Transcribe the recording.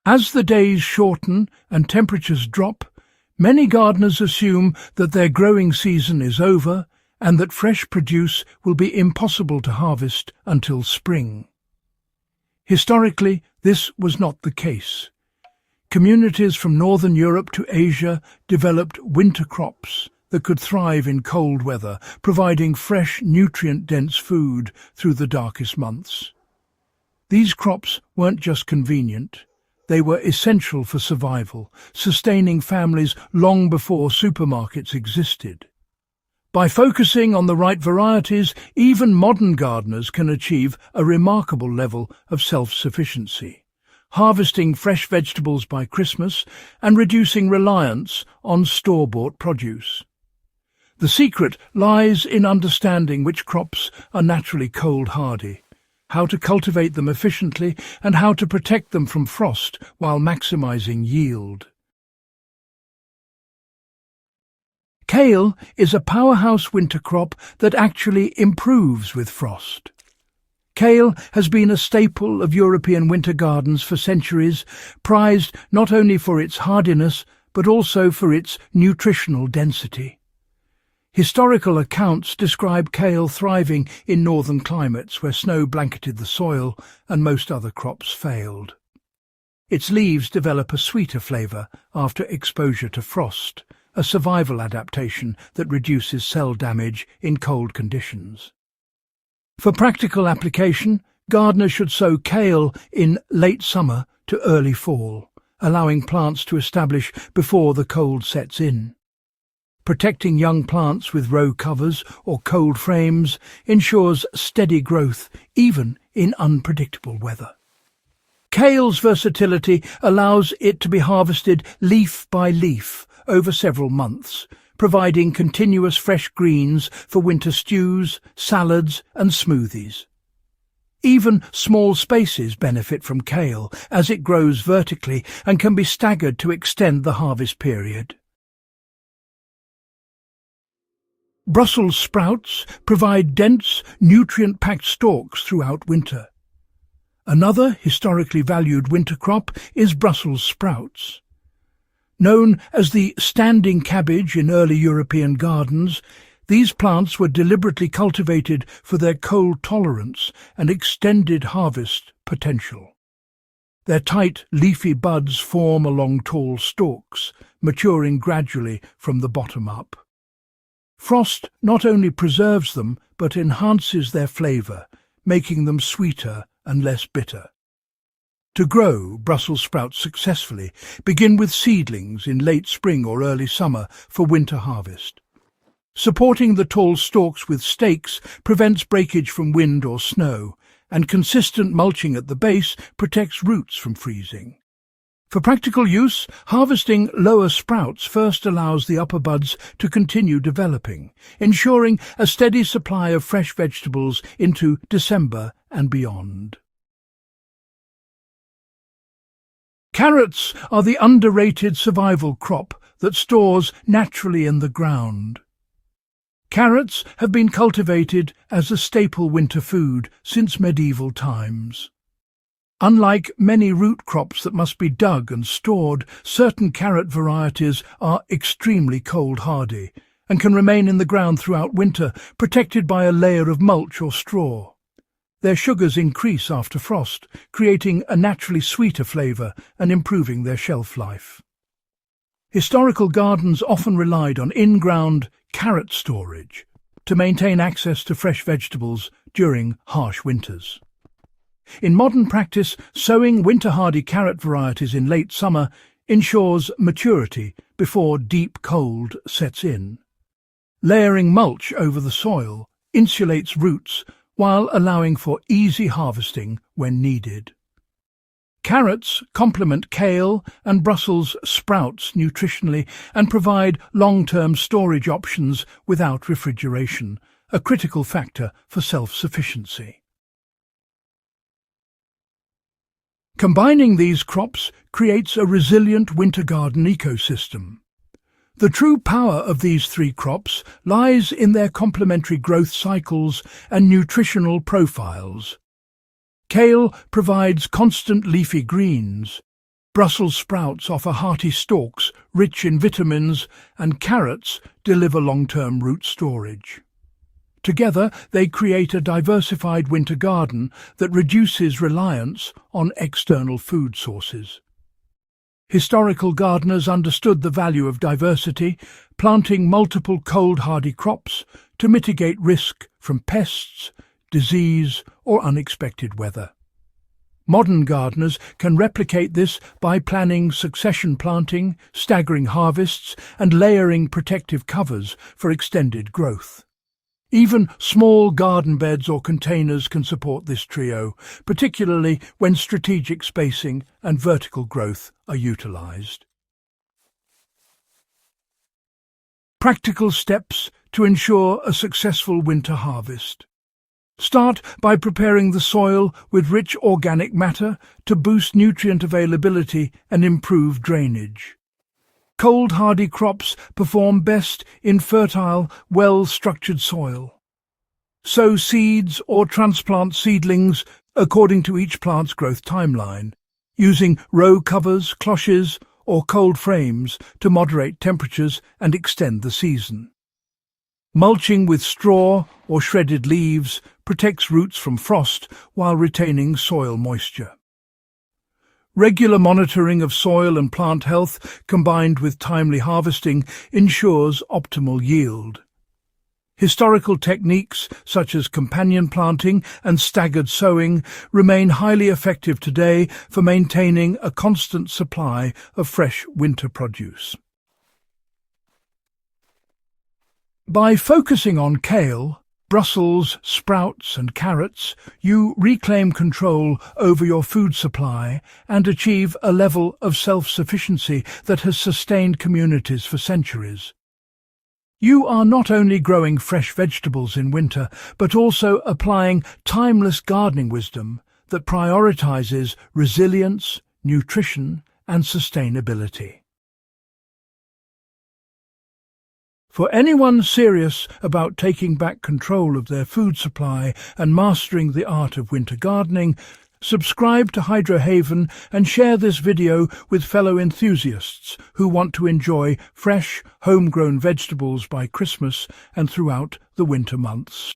As the days shorten and temperatures drop, many gardeners assume that their growing season is over and that fresh produce will be impossible to harvest until spring. Historically, this was not the case. Communities from northern Europe to Asia developed winter crops that could thrive in cold weather, providing fresh, nutrient-dense food through the darkest months. These crops weren't just convenient. They were essential for survival, sustaining families long before supermarkets existed. By focusing on the right varieties, even modern gardeners can achieve a remarkable level of self-sufficiency, harvesting fresh vegetables by Christmas and reducing reliance on store-bought produce. The secret lies in understanding which crops are naturally cold-hardy, how to cultivate them efficiently, and how to protect them from frost while maximizing yield. Kale is a powerhouse winter crop that actually improves with frost. Kale has been a staple of European winter gardens for centuries, prized not only for its hardiness but also for its nutritional density. Historical accounts describe kale thriving in northern climates where snow blanketed the soil and most other crops failed. Its leaves develop a sweeter flavour after exposure to frost, a survival adaptation that reduces cell damage in cold conditions. For practical application, gardeners should sow kale in late summer to early fall, allowing plants to establish before the cold sets in. Protecting young plants with row covers or cold frames ensures steady growth even in unpredictable weather. Kale's versatility allows it to be harvested leaf by leaf over several months, providing continuous fresh greens for winter stews, salads and smoothies. Even small spaces benefit from kale as it grows vertically and can be staggered to extend the harvest period. Brussels sprouts provide dense, nutrient-packed stalks throughout winter. Another historically valued winter crop is Brussels sprouts. Known as the standing cabbage in early European gardens, these plants were deliberately cultivated for their cold tolerance and extended harvest potential. Their tight, leafy buds form along tall stalks, maturing gradually from the bottom up. Frost not only preserves them, but enhances their flavour, making them sweeter and less bitter. To grow Brussels sprouts successfully, begin with seedlings in late spring or early summer for winter harvest. Supporting the tall stalks with stakes prevents breakage from wind or snow, and consistent mulching at the base protects roots from freezing. For practical use, harvesting lower sprouts first allows the upper buds to continue developing, ensuring a steady supply of fresh vegetables into December and beyond. Carrots are the underrated survival crop that stores naturally in the ground. Carrots have been cultivated as a staple winter food since medieval times. Unlike many root crops that must be dug and stored, certain carrot varieties are extremely cold-hardy and can remain in the ground throughout winter, protected by a layer of mulch or straw. Their sugars increase after frost, creating a naturally sweeter flavour and improving their shelf life. Historical gardens often relied on in-ground carrot storage to maintain access to fresh vegetables during harsh winters. In modern practice, sowing winter-hardy carrot varieties in late summer ensures maturity before deep cold sets in. Layering mulch over the soil insulates roots while allowing for easy harvesting when needed. Carrots complement kale and Brussels sprouts nutritionally and provide long-term storage options without refrigeration, a critical factor for self-sufficiency. Combining these crops creates a resilient winter garden ecosystem. The true power of these three crops lies in their complementary growth cycles and nutritional profiles. Kale provides constant leafy greens, Brussels sprouts offer hearty stalks, rich in vitamins, and carrots deliver long-term root storage. Together, they create a diversified winter garden that reduces reliance on external food sources. Historical gardeners understood the value of diversity, planting multiple cold-hardy crops to mitigate risk from pests, disease, or unexpected weather. Modern gardeners can replicate this by planning succession planting, staggering harvests, and layering protective covers for extended growth. Even small garden beds or containers can support this trio, particularly when strategic spacing and vertical growth are utilised. Practical steps to ensure a successful winter harvest. Start by preparing the soil with rich organic matter to boost nutrient availability and improve drainage. Cold-hardy crops perform best in fertile, well-structured soil. Sow seeds or transplant seedlings according to each plant's growth timeline, using row covers, cloches, or cold frames to moderate temperatures and extend the season. Mulching with straw or shredded leaves protects roots from frost while retaining soil moisture. Regular monitoring of soil and plant health, combined with timely harvesting, ensures optimal yield. Historical techniques such as companion planting and staggered sowing remain highly effective today for maintaining a constant supply of fresh winter produce. By focusing on kale, Brussels sprouts and carrots, you reclaim control over your food supply and achieve a level of self-sufficiency that has sustained communities for centuries. You are not only growing fresh vegetables in winter, but also applying timeless gardening wisdom that prioritizes resilience, nutrition, and sustainability. For anyone serious about taking back control of their food supply and mastering the art of winter gardening, subscribe to Hydrohaven and share this video with fellow enthusiasts who want to enjoy fresh, homegrown vegetables by Christmas and throughout the winter months.